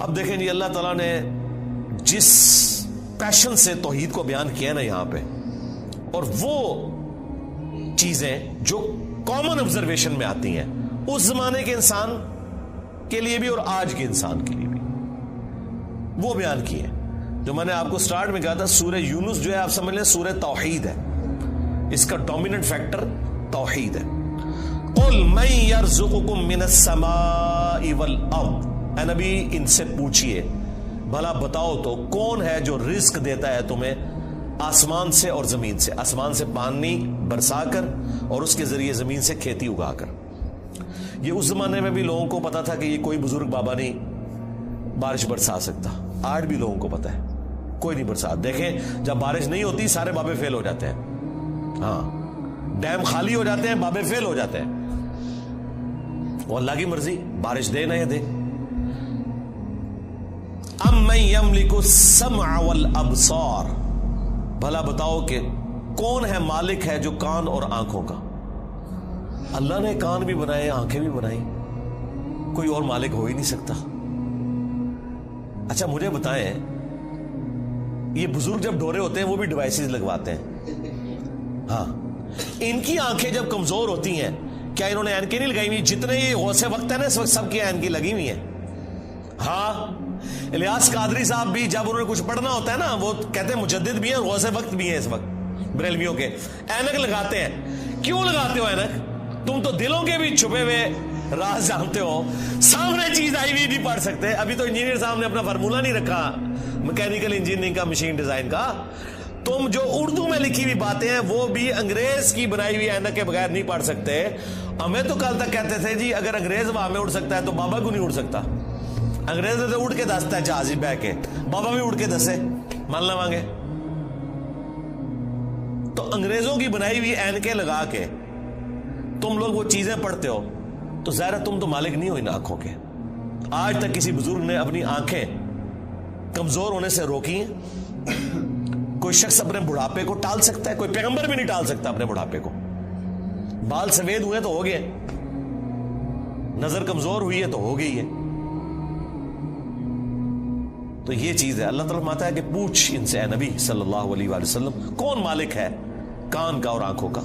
اب دیکھیں جی اللہ تعالیٰ نے جس پیشن سے توحید کو بیان کیا نا یہاں پہ، اور وہ چیزیں جو کامن آبزرویشن میں آتی ہیں اس زمانے کے انسان کے لیے بھی اور آج کے انسان کے لیے بھی، وہ بیان کی ہے. جو میں نے آپ کو سٹارٹ میں کہا تھا سورہ یونس جو ہے آپ سمجھ لیں سورہ توحید ہے، اس کا ڈومیننٹ فیکٹر توحید ہے. قل من یرزقکم من السماء والارض، اے نبی ان سے پوچھئے بھلا بتاؤ تو کون ہے جو رزق دیتا ہے تمہیں آسمان سے اور زمین سے، آسمان سے پانی برسا کر اور اس کے ذریعے زمین سے کھیتی اگا کر. یہ اس زمانے میں بھی لوگوں کو پتا تھا کہ یہ کوئی بزرگ بابا نہیں بارش برسا سکتا، آج بھی لوگوں کو پتا ہے کوئی نہیں برسا. دیکھیں جب بارش نہیں ہوتی سارے بابے فیل ہو جاتے ہیں، ہاں ڈیم خالی ہو جاتے ہیں، بابے فیل ہو جاتے ہیں. وہ اللہ کی مرضی بارش دے نہ دے. امن یملک السمع والابصار، بھلا بتاؤ کہ کون ہے مالک ہے جو کان اور آنکھوں کا. اللہ نے کان بھی بنائے آنکھیں بھی بنائی، کوئی اور مالک ہو ہی نہیں سکتا. اچھا مجھے بتائیں یہ بزرگ جب ڈورے ہوتے ہیں وہ بھی ڈیوائسز لگواتے ہیں، ہاں ان کی آنکھیں جب کمزور ہوتی ہیں کیا انہوں نے اینکیں نہیں لگائی ہوئی؟ جتنے یہ غوث وقت ہے نا اس وقت سب کی اینکیں لگی ہوئی ہیں. ہاں الیاس قادری صاحب بھی جب انہوں نے کچھ پڑھنا ہوتا ہے نا وہ کہتے ہیں مجدد بھی ہیں اور غوث وقت بھی ہیں اس وقت بریلویوں کے، اینک لگاتے ہیں. کیوں لگاتے ہو اینک؟ تم تو دلوں کے بھی چھپے ہوئے راز جانتے ہو، سامنے چیز آئی ہوئی نہیں پڑھ سکتے. ابھی تو انجینئر صاحب نے اپنا فارمولہ نہیں رکھا میکینیکل انجینئرنگ کا، مشین ڈیزائن کا. تم جو اردو میں لکھی ہوئی باتیں ہیں وہ بھی انگریز کی بنائی ہوئی اینک کے بغیر نہیں پڑھ سکتے. ہمیں تو کل تک کہتے تھے جی اگر انگریز ہوا میں اڑ سکتا ہے تو بابا کیوں نہیں اڑ سکتا؟ انگریز تو اڑ کے دستا ہے جہاز بہ کے، بابا بھی اڑ کے دسے مان لواں گے. تو انگریزوں کی بنائی ہوئی اینکیں لگا کے تم لوگ وہ چیزیں پڑھتے ہو تو ظاہر تم تو مالک نہیں ہو ان آنکھوں کے. آج تک کسی بزرگ نے اپنی آنکھیں کمزور ہونے سے روکی ہیں؟ کوئی شخص اپنے بڑھاپے کو ٹال سکتا ہے؟ کوئی پیغمبر بھی نہیں ٹال سکتا اپنے بڑھاپے کو. بال سفید ہوئے تو ہو گئے، نظر کمزور ہوئی ہے تو ہو گئی ہے. تو یہ چیز ہے. اللہ تعالیٰ فرماتا ہے کہ پوچھ ان سے اے نبی صلی اللہ علیہ وآلہ وسلم کون مالک ہے کان کا اور آنکھوں کا.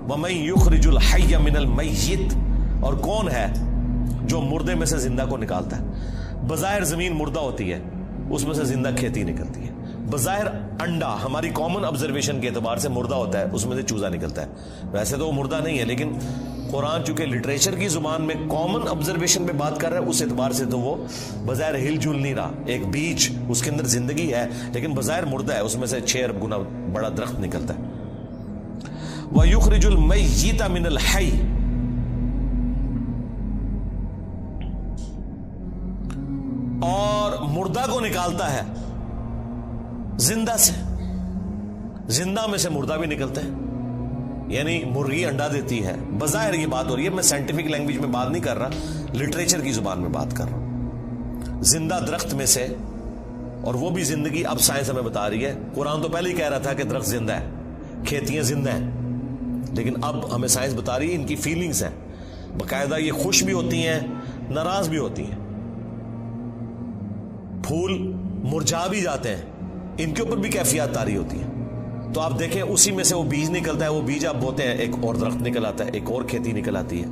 وَمَن يُخْرِجُ الْحَيَّ مِنَ الْمَيِّتِ، اور کون ہے جو مردے میں سے زندہ کو نکالتا ہے. بظاہر زمین مردہ ہوتی ہے اس میں سے زندہ کھیتی نکلتی ہے. بظاہر انڈا ہماری کامن آبزرویشن کے اعتبار سے مردہ ہوتا ہے، اس میں سے چوزا نکلتا ہے. ویسے تو وہ مردہ نہیں ہے لیکن قرآن چونکہ لٹریچر کی زبان میں کامن آبزرویشن پہ بات کر رہا ہے اس اعتبار سے تو وہ بظاہر ہل جل نہیں رہا. ایک بیج اس کے اندر زندگی ہے لیکن بظاہر مردہ ہے، اس میں سے 6 ارب گنا بڑا درخت نکلتا ہے. وَيُخْرِجُ الْمَيِّتَ مِنَ الْحَيِّ، اور مردہ کو نکالتا ہے زندہ سے. زندہ میں سے مردہ بھی نکلتا ہے. یعنی مرغی انڈا دیتی ہے، بظاہر یہ بات ہو رہی ہے، میں سائنٹیفک لینگویج میں بات نہیں کر رہا، لٹریچر کی زبان میں بات کر رہا ہوں. زندہ درخت میں سے، اور وہ بھی زندگی اب سائنس ہمیں بتا رہی ہے. قرآن تو پہلے ہی کہہ رہا تھا کہ درخت زندہ ہے، کھیتیاں زندہ ہیں، لیکن اب ہمیں سائنس بتا رہی ہے ان کی فیلنگز ہیں باقاعدہ. یہ خوش بھی ہوتی ہیں ناراض بھی ہوتی ہیں. پھول مرجھا بھی جاتے ہیں، ان کے اوپر بھی کیفیات طاری ہوتی ہیں. تو آپ دیکھیں اسی میں سے وہ بیج نکلتا ہے، وہ بیج آپ بوتے ہیں ایک اور درخت نکل آتا ہے، ایک اور کھیتی نکل آتی ہے.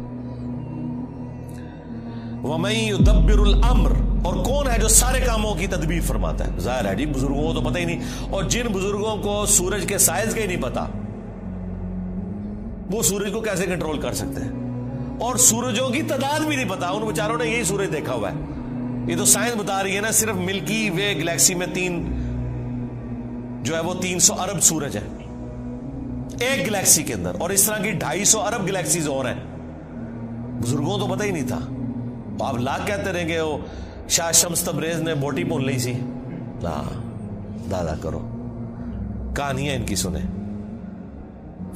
وَمَن يُدَبِّرُ الْأَمْرَ، اور کون ہے جو سارے کاموں کی تدبیر فرماتا ہے. ظاہر ہے جی بزرگوں کو تو پتہ ہی نہیں، اور جن بزرگوں کو سورج کے سائز کا ہی نہیں پتا وہ سورج کو کیسے کنٹرول کر سکتے ہیں، اور سورجوں کی تعداد بھی نہیں پتا. ان بیچاروں نے یہی سورج دیکھا ہوا ہے. یہ تو سائنس بتا رہی ہے نا صرف ملکی وے گلیکسی میں جو ہے وہ 300 ارب سورج ہے ایک گلیکسی کے اندر، اور اس طرح کی 250 ارب گلیکسیز اور ہیں. بزرگوں تو پتہ ہی نہیں تھا. آپ لاکھ کہتے رہیں گے وہ شاہ شمس تبریز نے بوٹی پون لی سی. دادا کرو کہانیاں ان کی سنیں.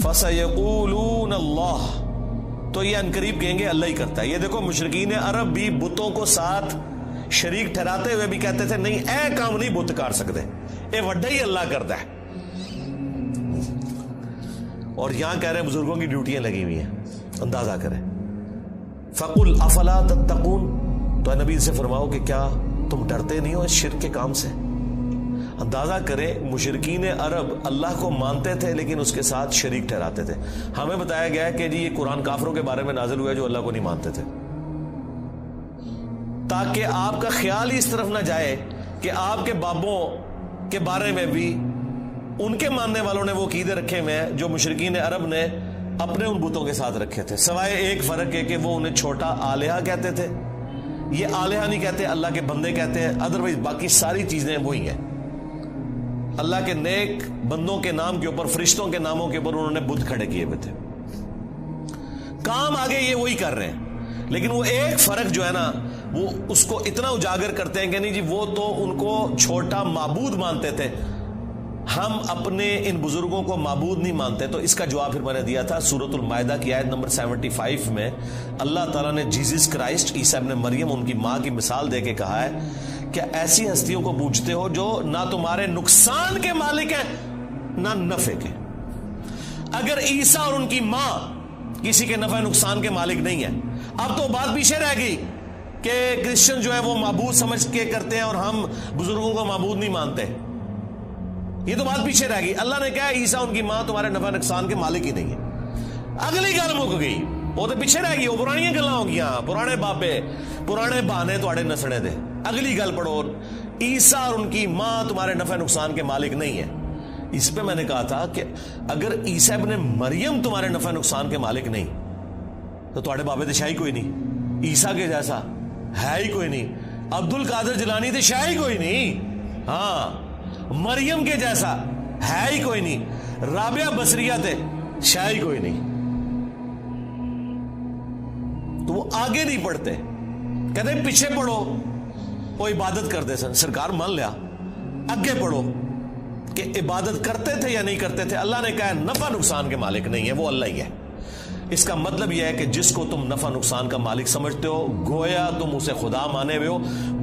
فَسَيَقُولُونَ اللَّهُ، تو یہ انقریب کہیں گے اللہ ہی کرتا ہے. یہ دیکھو مشرکین عرب بھی بتوں کو ساتھ شریک ٹھہراتے ہوئے بھی کہتے تھے نہیں اے کام نہیں بت کر سکتے، اے وڈا ہی اللہ کرتا ہے. اور یہاں کہہ رہے ہیں بزرگوں کی ڈیوٹیاں لگی ہوئی ہیں. اندازہ کریں. فَقُلْ أَفَلَا تَتَّقُونَ، تو اے نبی سے فرماؤ کہ کیا تم ڈرتے نہیں ہو اس شرک کے کام سے؟ اندازہ کریں مشرکین عرب اللہ کو مانتے تھے لیکن اس کے ساتھ شریک ٹھہراتے تھے. ہمیں بتایا گیا ہے کہ جی یہ قرآن کافروں کے بارے میں نازل ہوا ہے جو اللہ کو نہیں مانتے تھے، تاکہ آپ کا خیال ہی اس طرف نہ جائے کہ آپ کے بابوں کے بارے میں بھی ان کے ماننے والوں نے وہ عقیدے رکھے ہوئے ہیں جو مشرکین عرب نے اپنے ان بتوں کے ساتھ رکھے تھے، سوائے ایک فرق ہے کہ وہ انہیں چھوٹا آلیہ کہتے تھے. یہ آلیہ نہیں کہتے، اللہ کے بندے کہتے ہیں. ادروائز باقی ساری چیزیں وہی ہیں. اللہ کے نیک بندوں کے نام کے اوپر، فرشتوں کے ناموں کے اوپر انہوں نے بت کھڑے کیے ہوئے تھے. کام آگے یہ وہی کر رہے ہیں، لیکن وہ ایک فرق جو ہے نا وہ اس کو اتنا اجاگر کرتے ہیں کہ نہیں جی وہ تو ان کو چھوٹا معبود مانتے تھے، ہم اپنے ان بزرگوں کو معبود نہیں مانتے. تو اس کا جواب پھر میں نے دیا تھا سورۃ المائدہ کی آیت نمبر 75 میں. اللہ تعالیٰ نے جیزس کرائسٹ عیسیٰ ابن مریم ان کی ماں کی مثال دے کے کہا ہے کہ ایسی ہستیوں کو پوجتے ہو جو نہ تمہارے نقصان کے مالک ہیں نہ نفع کے. اگر عیسیٰ اور ان کی ماں کسی کے نفع نقصان کے مالک نہیں ہیں، اب تو بات پیچھے رہ گئی کہ کرسچن جو ہے وہ معبود سمجھ کے کرتے ہیں اور ہم بزرگوں کو معبود نہیں مانتے. یہ تو بات پیچھے رہ گئی. اللہ نے کہا عیسیٰ ان کی ماں تمہارے نفع نقصان کے مالک ہی نہیں ہے. اگلی گل مک گئی، وہ تو پیچھے رہ گئی، وہ پرانی گلاں ہو گیا، پرانے بابے پرانے بہانے تواڈے نسنے دے. اگلی گل پڑھو، عیسیٰ اور ان کی ماں تمہارے نفع نقصان کے مالک نہیں ہیں. اس پہ میں نے کہا تھا کہ اگر عیسیٰ ابن مریم تمہارے نفع نقصان کے مالک نہیں تو تواڈے بابے تو شاہی کوئی نہیں، عیسیٰ کے جیسا ہے ہی کوئی نہیں، عبد القادر جیلانی تو شاہی کوئی نہیں، ہاں مریم کے جیسا ہے ہی کوئی نہیں، رابعہ بصریہ تے شاہی کوئی نہیں. تو وہ آگے نہیں پڑھتے، کہتے ہیں پیچھے پڑھو وہ عبادت کرتے سن. سرکار مان لیا، آگے پڑھو کہ عبادت کرتے تھے یا نہیں کرتے تھے. اللہ نے کہا نفع نقصان کے مالک نہیں ہے، وہ اللہ ہی ہے. اس کا مطلب یہ ہے کہ جس کو تم نفع نقصان کا مالک سمجھتے ہو گویا تم اسے خدا مانے ہوئے ہو،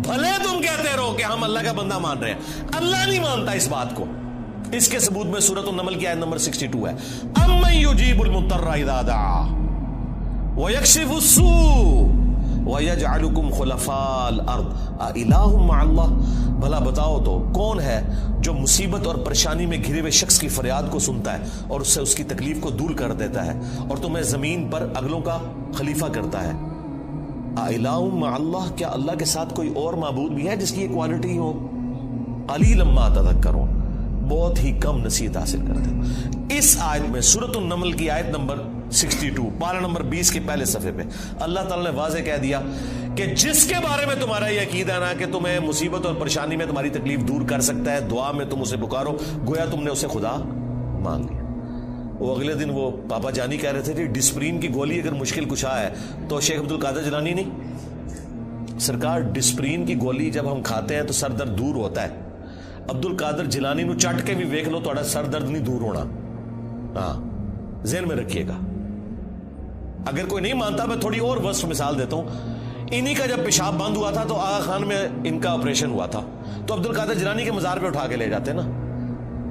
بھلے تم کہتے رہو کہ ہم اللہ کا بندہ مان رہے ہیں. اللہ نہیں مانتا اس بات کو. اس کے ثبوت میں سورۃ النمل کی آیت نمبر 62 ہے، امن یجیب المضطر اذا دعا ویکشف السوء وَيَجْعَلُكُمْ خُلَفَاءَ الْأَرْضِ أَإِلَٰهٌ مَّعَ اللَّهِ. بھلا بتاؤ تو کون ہے جو مصیبت اور پریشانی میں گھرے ہوئے شخص کی فریاد کو سنتا ہے اور اس سے اس کی تکلیف کو دور کر دیتا ہے اور تمہیں زمین پر اگلوں کا خلیفہ کرتا ہے. أَإِلَٰهٌ مَّعَ اللَّهِ، کیا اللہ کے ساتھ کوئی اور معبود بھی ہے جس کی یہ کوالٹی ہو؟ قَلِيلًا مَّا تَذَكَّرُونَ، بہت ہی کم نصیحت حاصل کرتے ہیں. اس آیت میں سورۃ النمل کی آیت نمبر 62 پارہ نمبر 20 کے پہلے صفحے پہ اللہ تعالیٰ نے واضح کہہ دیا کہ جس کے بارے میں تمہارا یہ عقیدہ نا کہ تمہیں مصیبت اور پریشانی میں تمہاری تکلیف دور کر سکتا ہے، دعا میں تم اسے پکارو گویا تم نے اسے خدا مان لیا. وہ اگلے دن وہ پاپا جانی کہہ رہے تھے کہ ڈسپرین کی گولی اگر مشکل کشا ہے تو شیخ عبد القادر جیلانی نہیں. سرکار ڈسپرین کی گولی جب ہم کھاتے ہیں تو سر درد دور ہوتا ہے. عبد القادر جیلانی نو چٹ کے بھی ویکھ لو تھوڑا سر درد نہیں دور ہونا. ہاں ذہن میں رکھیے گا. اگر کوئی نہیں مانتا میں تھوڑی اور وصف مثال دیتا ہوں. انہی کا جب پیشاب بند ہوا تھا تو آغا خان میں ان کا آپریشن ہوا تھا تو عبد القادر جیلانی کے مزار پہ اٹھا کے لے جاتے نا.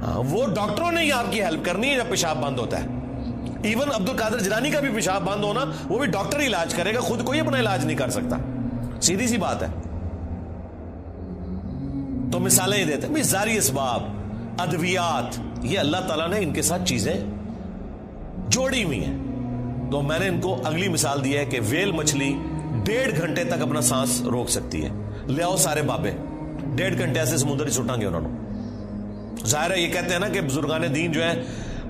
ہاں وہ ڈاکٹروں نے ہی آپ کی ہیلپ کرنی ہے جب پیشاب بند ہوتا ہے. ایون عبد القادر جیلانی کا بھی پیشاب بند ہونا وہ بھی ڈاکٹر ہی علاج کرے گا، خود کوئی اپنا علاج نہیں کر سکتا. سیدھی سی بات ہے. تو مثالیں ہی دیتے ہیں ظاہری اسباب، ادویات، یہ اللہ تعالیٰ نے ان کے ساتھ چیزیں جوڑی ہوئی ہیں. تو میں نے ان کو اگلی مثال دی ہے کہ ویل مچھلی 1.5 گھنٹے تک اپنا سانس روک سکتی ہے. لے آؤ سارے بابے 1.5 گھنٹے ایسے سمندر ہی سٹیں گے انہوں نے. ظاہر ہے یہ کہتے ہیں نا کہ بزرگان دین جو ہیں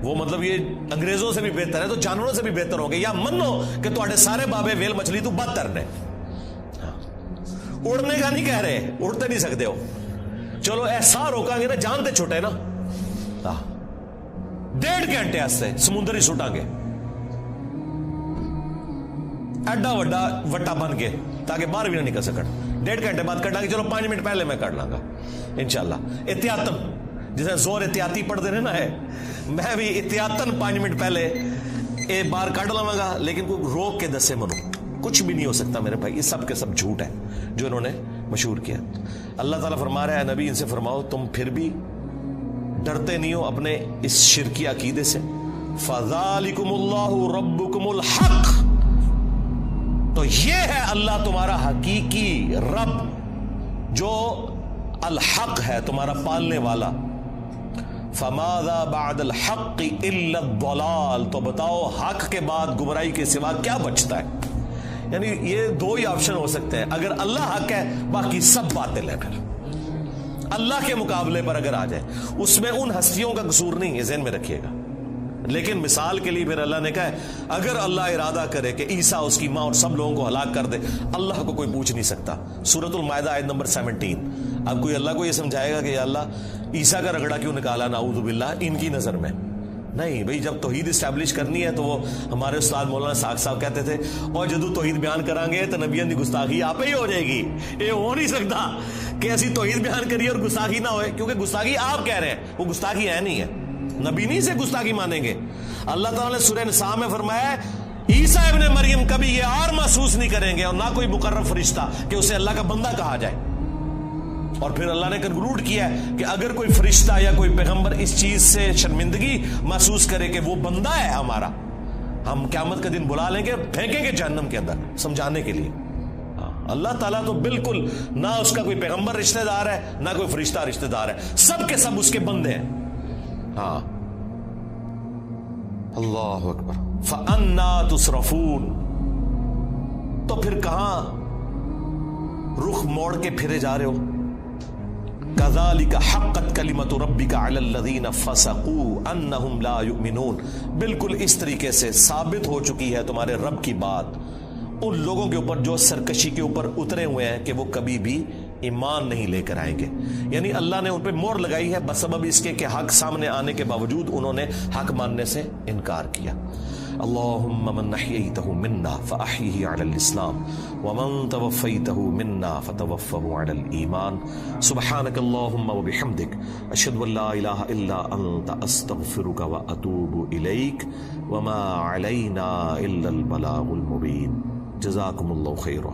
وہ مطلب یہ انگریزوں سے بھی بہتر ہے تو جانوروں سے بھی بہتر ہوں گے، یا منو کہ تواڈے سارے بابے ویل مچھلی تو بدتر نے. اڑنے کا نہیں کہہ رہے، اڑتے نہیں سکتے ہو، چلو ایسا روکا گے نا جان تے چھوٹے نا. 1.5 گھنٹے ایسے سمندر ہی سٹیں گے ایڈا وڈا وٹا بن کے تاکہ باہر بھی نہ نکل سکن. 1.5 گھنٹے بعد کٹا گے، چلو 5 منٹ پہلے میں کر لاں گا انشاءاللہ احتیاطن. جسے زور احتیاطی پڑھ دینے نا ہے، میں بھی احتیاطن 5 منٹ پہلے ایک بار کٹ لواں گا، لیکن کوئی روک کے دسے منو کچھ بھی نہیں ہو سکتا میرے بھائی. یہ سب کے سب جھوٹ ہے جو انہوں نے مشہور کیا. اللہ تعالیٰ فرما رہا ہے نبی ان سے فرماؤ تم پھر بھی ڈرتے نہیں ہو اپنے اس شرکی عقیدے سے. فَذَلِكُمُ اللَّهُ رَبُّكُمُ الْحَقُّ، تو یہ ہے اللہ تمہارا حقیقی رب جو الحق ہے تمہارا پالنے والا، فماذا بعد الحق الا الضلال، تو بتاؤ حق کے بعد گمراہی کے سوا کیا بچتا ہے؟ یعنی یہ دو ہی آپشن ہو سکتے ہیں، اگر اللہ حق ہے باقی سب باطل ہے. پھر اللہ کے مقابلے پر اگر آ جائے، اس میں ان ہستیوں کا قصور نہیں ہے، ذہن میں رکھیے گا. لیکن مثال کے لیے پھر اللہ نے کہا ہے اگر اللہ ارادہ کرے کہ عیسیٰ اس کی ماں اور سب لوگوں کو ہلاک کر دے، اللہ کو کوئی پوچھ نہیں سکتا. سورۃ المائدہ آیت نمبر 17. اب کوئی اللہ کو یہ سمجھائے گا کہ یا اللہ عیسیٰ کا رگڑا کیوں نکالا نعوذ باللہ ان کی نظر میں؟ نہیں بھئی، جب توحید اسٹیبلش کرنی ہے تو وہ ہمارے استاد مولانا ساق صاحب کہتے تھے اور جدو توحید بیان کریں گے تو نبیوں کی گستاخی آپ ہی ہو جائے گی. یہ ہو نہیں سکتا کہ ایسی توحید بیان کریے اور گستاخی نہ ہوئے، کیونکہ گستاخی آپ کہہ رہے ہیں، وہ گستاخی ہے نہیں ہے. نبی نہیں سے گستاخی مانیں گے. اللہ تعالیٰ نے سورہ نساء میں فرمایا عیسیٰ ابن مریم کبھی یہ اور محسوس نہیں کریں گے اور نہ کوئی مقرب فرشتہ کہ اسے اللہ کا بندہ کہا جائے. اور پھر اللہ نے کنکلوڈ کیا ہے کہ اگر کوئی فرشتہ یا کوئی پیغمبر اس چیز سے شرمندگی محسوس کرے کہ وہ بندہ ہے ہمارا، ہم قیامت کا دن بلا لیں گے، پھینکیں گے جہنم کے اندر سمجھانے کے لیے. اللہ تعالیٰ تو بالکل نہ اس کا کوئی پیغمبر رشتہ دار ہے نہ کوئی فرشتہ رشتہ دار ہے، سب کے سب اس کے بندے ہیں. ہاں اللہ اکبر. فَأَنَّا تُصْرَفُونَ، تو پھر کہاں رخ موڑ کے پھرے جا رہے ہو؟ كَذَلِكَ حَقَّتْ كَلِمَةُ رَبِّكَ عَلَى الَّذِينَ فَسَقُوا أَنَّهُمْ لَا يُؤْمِنُونَ، بالکل اس طریقے سے ثابت ہو چکی ہے تمہارے رب کی بات ان لوگوں کے اوپر جو سرکشی کے اوپر اترے ہوئے ہیں کہ وہ کبھی بھی ایمان نہیں لے کر آئیں گے. یعنی اللہ نے ان پہ مہر لگائی ہے بسبب اس کے کہ حق سامنے آنے کے باوجود انہوں نے حق ماننے سے انکار کیا. اللہم من احییتہ منا فاحیہ علی الاسلام ومن توفیتہ منا فتوفہ علی الایمان. سبحانک اللہم وبحمدک اشہد ان لا الہ الا انت استغفرک واتوب الیک وما علینا الا البلاغ المبین. جزاکم اللہ خیرہ.